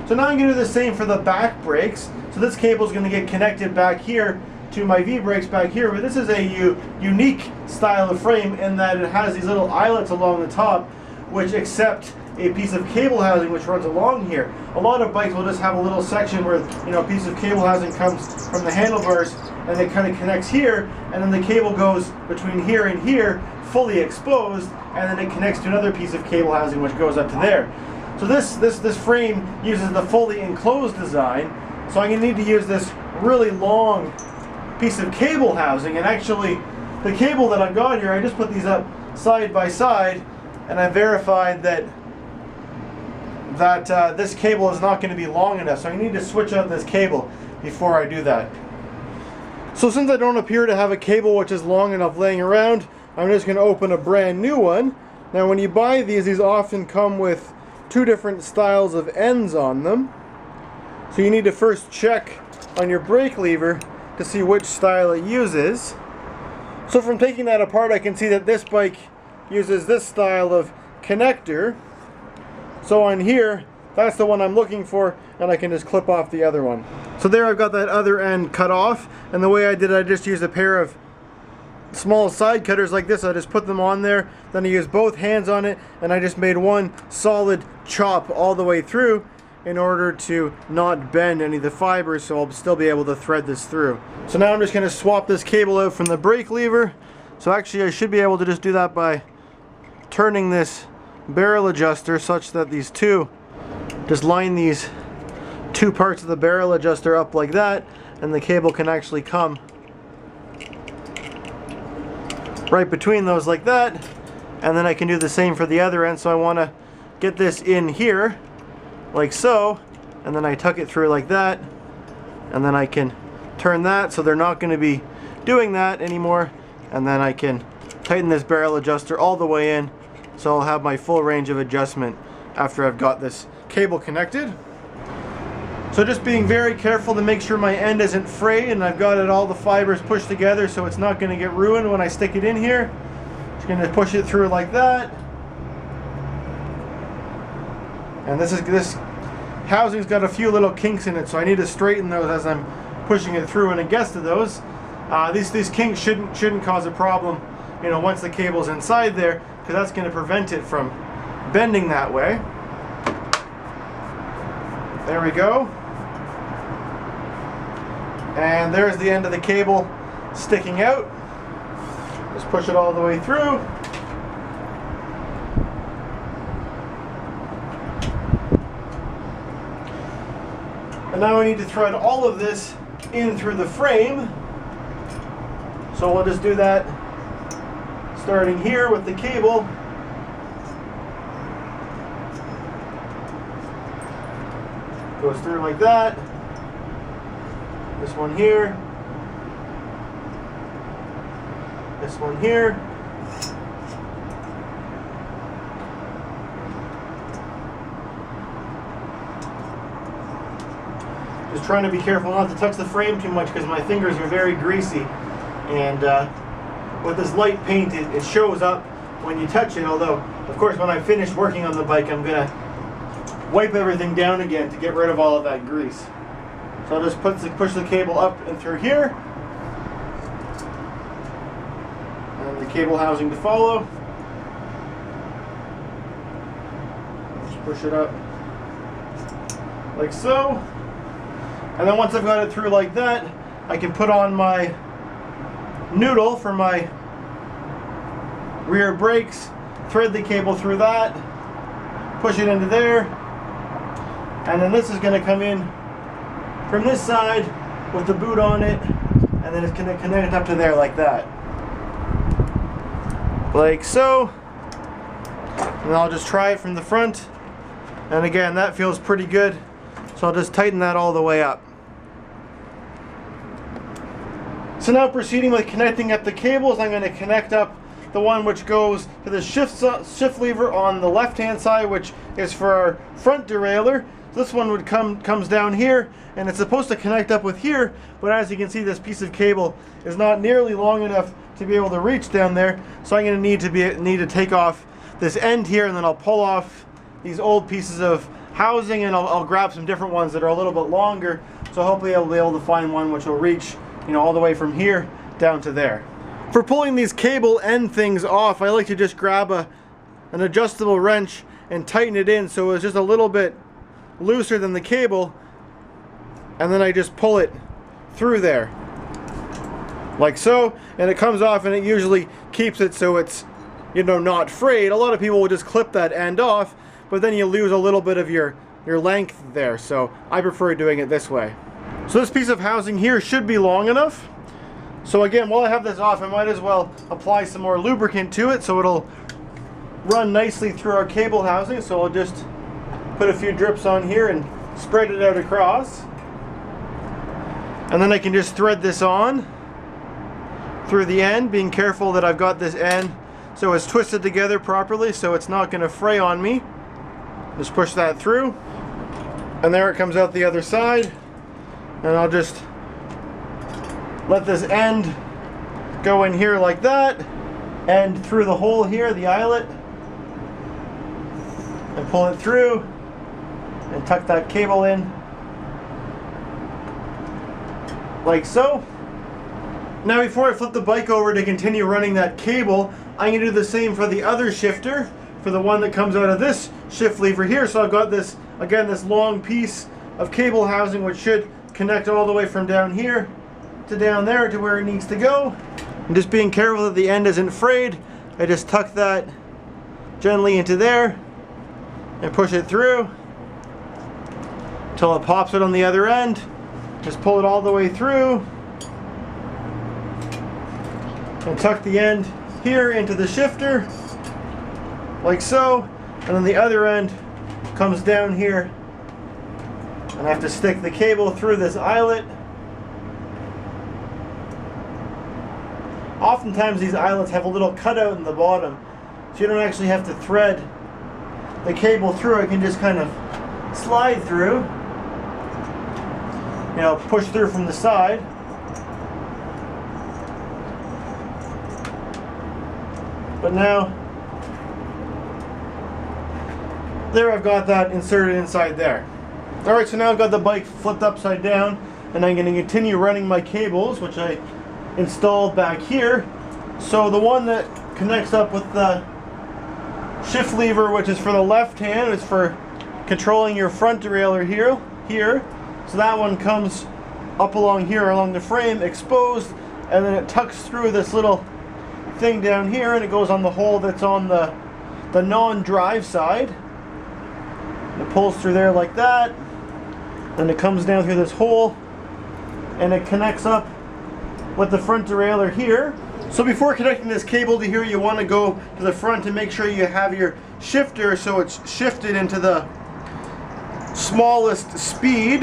So now I'm going to do the same for the back brakes. So this cable is going to get connected back here to my V-brakes back here, but this is a unique style of frame in that it has these little eyelets along the top which accept a piece of cable housing which runs along here. A lot of bikes will just have a little section where, you know, a piece of cable housing comes from the handlebars and it kind of connects here, and then the cable goes between here and here fully exposed, and then it connects to another piece of cable housing which goes up to there. So this frame uses the fully enclosed design, so I'm going to need to use this really long piece of cable housing. And actually the cable that I've got here, I just put these up side by side and I verified that this cable is not going to be long enough, so I need to switch out this cable before I do that. So since I don't appear to have a cable which is long enough laying around, I'm just going to open a brand new one. Now when you buy these often come with two different styles of ends on them, so you need to first check on your brake lever to see which style it uses. So from taking that apart, I can see that this bike uses this style of connector. So on here, that's the one I'm looking for, and I can just clip off the other one. So there I've got that other end cut off, and the way I did it, I just used a pair of small side cutters like this. I just put them on there, then I used both hands on it, and I just made one solid chop all the way through in order to not bend any of the fibers, so I'll still be able to thread this through. So now I'm just going to swap this cable out from the brake lever. So actually I should be able to just do that by turning this barrel adjuster such that these two, just line these two parts of the barrel adjuster up like that, and the cable can actually come right between those like that, and then I can do the same for the other end. So I want to get this in here like so, and then I tuck it through like that, and then I can turn that so they're not going to be doing that anymore, and then I can tighten this barrel adjuster all the way in, so I'll have my full range of adjustment after I've got this cable connected. So just being very careful to make sure my end isn't frayed, and I've got it all the fibers pushed together so it's not going to get ruined when I stick it in here. Just going to push it through like that. And this housing's got a few little kinks in it, so I need to straighten those as I'm pushing it through when it gets to those. These kinks shouldn't cause a problem, you know, once the cable's inside there, because that's going to prevent it from bending that way. There we go. And there's the end of the cable sticking out. Just push it all the way through. And now we need to thread all of this in through the frame. So we'll just do that starting here with the cable. Goes through like that. This one here. This one here. Just trying to be careful not to touch the frame too much because my fingers are very greasy, and with this light paint it shows up when you touch it, although of course when I finish working on the bike I'm gonna wipe everything down again to get rid of all of that grease. So I'll just push the cable up and through here, and the cable housing to follow. Just push it up like so. And then once I've got it through like that, I can put on my noodle for my rear brakes, thread the cable through that, push it into there, and then this is going to come in from this side with the boot on it, and then it's going to connect up to there like that. Like so. And I'll just try it from the front, and again that feels pretty good, so I'll just tighten that all the way up. So now proceeding with connecting up the cables, I'm going to connect up the one which goes to the shift lever on the left hand side, which is for our front derailleur. So this one comes down here, and it's supposed to connect up with here, but as you can see this piece of cable is not nearly long enough to be able to reach down there, so I'm going to need to take off this end here, and then I'll pull off these old pieces of housing, and I'll grab some different ones that are a little bit longer. So hopefully I'll be able to find one which will reach, you know, all the way from here down to there. For pulling these cable end things off, I like to just grab an adjustable wrench and tighten it in so it's just a little bit looser than the cable, and then I just pull it through there like so, and it comes off, and it usually keeps it so it's, you know, not frayed. A lot of people will just clip that end off, but then you lose a little bit of your length there, so I prefer doing it this way. So this piece of housing here should be long enough. So again, while I have this off, I might as well apply some more lubricant to it so it'll run nicely through our cable housing. So I'll just put a few drips on here and spread it out across. And then I can just thread this on through the end, being careful that I've got this end so it's twisted together properly so it's not going to fray on me. Just push that through, and there it comes out the other side. And I'll just let this end go in here like that, and through the hole here, the eyelet, and pull it through and tuck that cable in like so. Now before I flip the bike over to continue running that cable, I'm going to do the same for the other shifter, for the one that comes out of this shift lever here. So I've got this, again, this long piece of cable housing which should connect all the way from down here to down there to where it needs to go. And just being careful that the end isn't frayed, I just tuck that gently into there and push it through until it pops it on the other end. Just pull it all the way through and tuck the end here into the shifter like so, and then the other end comes down here, and I have to stick the cable through this eyelet. Oftentimes these eyelets have a little cutout in the bottom, so you don't actually have to thread the cable through. It can just kind of slide through, you know, push through from the side. But now, there, I've got that inserted inside there. Alright, so now I've got the bike flipped upside down, and I'm going to continue running my cables, which I installed back here. So the one that connects up with the shift lever, which is for the left hand, is for controlling your front derailleur here. So that one comes up along here, along the frame, exposed, and then it tucks through this little thing down here, and it goes on the hole that's on the non-drive side. It pulls through there like that, then it comes down through this hole, and it connects up with the front derailleur here. So before connecting this cable to here, you want to go to the front and make sure you have your shifter so it's shifted into the smallest speed.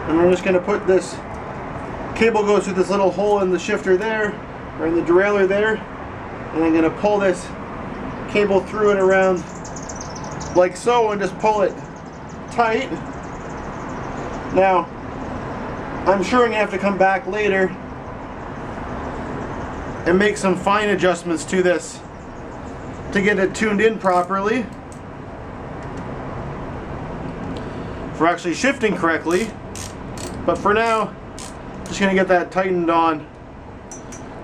And I'm just going to put this cable goes through this little hole in the shifter there, or in the derailleur there, and I'm going to pull this cable through and around like so, and just pull it tight. Now, I'm sure I'm going to have to come back later and make some fine adjustments to this to get it tuned in properly for actually shifting correctly. But for now, just going to get that tightened on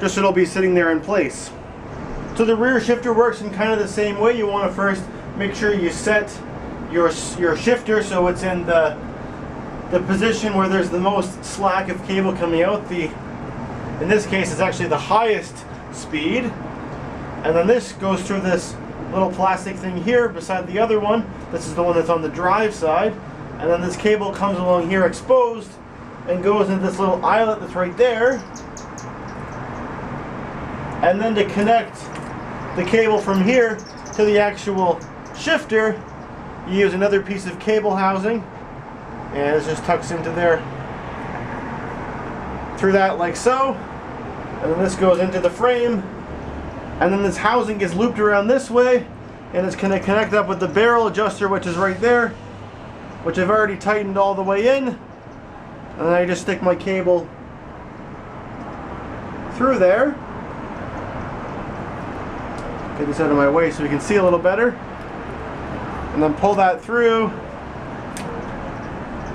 just so it'll be sitting there in place. So the rear shifter works in kind of the same way. You want to first make sure you set your shifter so it's in the position where there's the most slack of cable coming out. In this case, it's actually the highest speed. And then this goes through this little plastic thing here beside the other one. This is the one that's on the drive side. And then this cable comes along here exposed and goes into this little eyelet that's right there. And then to connect the cable from here to the actual shifter, you use another piece of cable housing, and it just tucks into there through that like so. And then this goes into the frame, and then this housing gets looped around this way, and it's going to connect up with the barrel adjuster, which is right there, which I've already tightened all the way in. And then I just stick my cable through there. Get this out of my way so we can see a little better. and then pull that through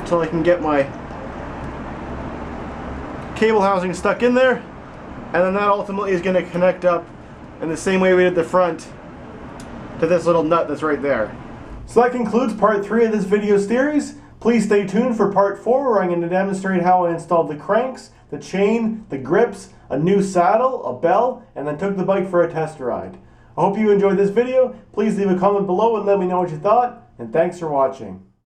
until I can get my cable housing stuck in there, and then that ultimately is going to connect up in the same way we did the front to this little nut that's right there. So that concludes part 3 of this video series. Please stay tuned for part 4, where I'm going to demonstrate how I installed the cranks, the chain, the grips, a new saddle, a bell, and then took the bike for a test ride. I hope you enjoyed this video. Please leave a comment below and let me know what you thought, and thanks for watching.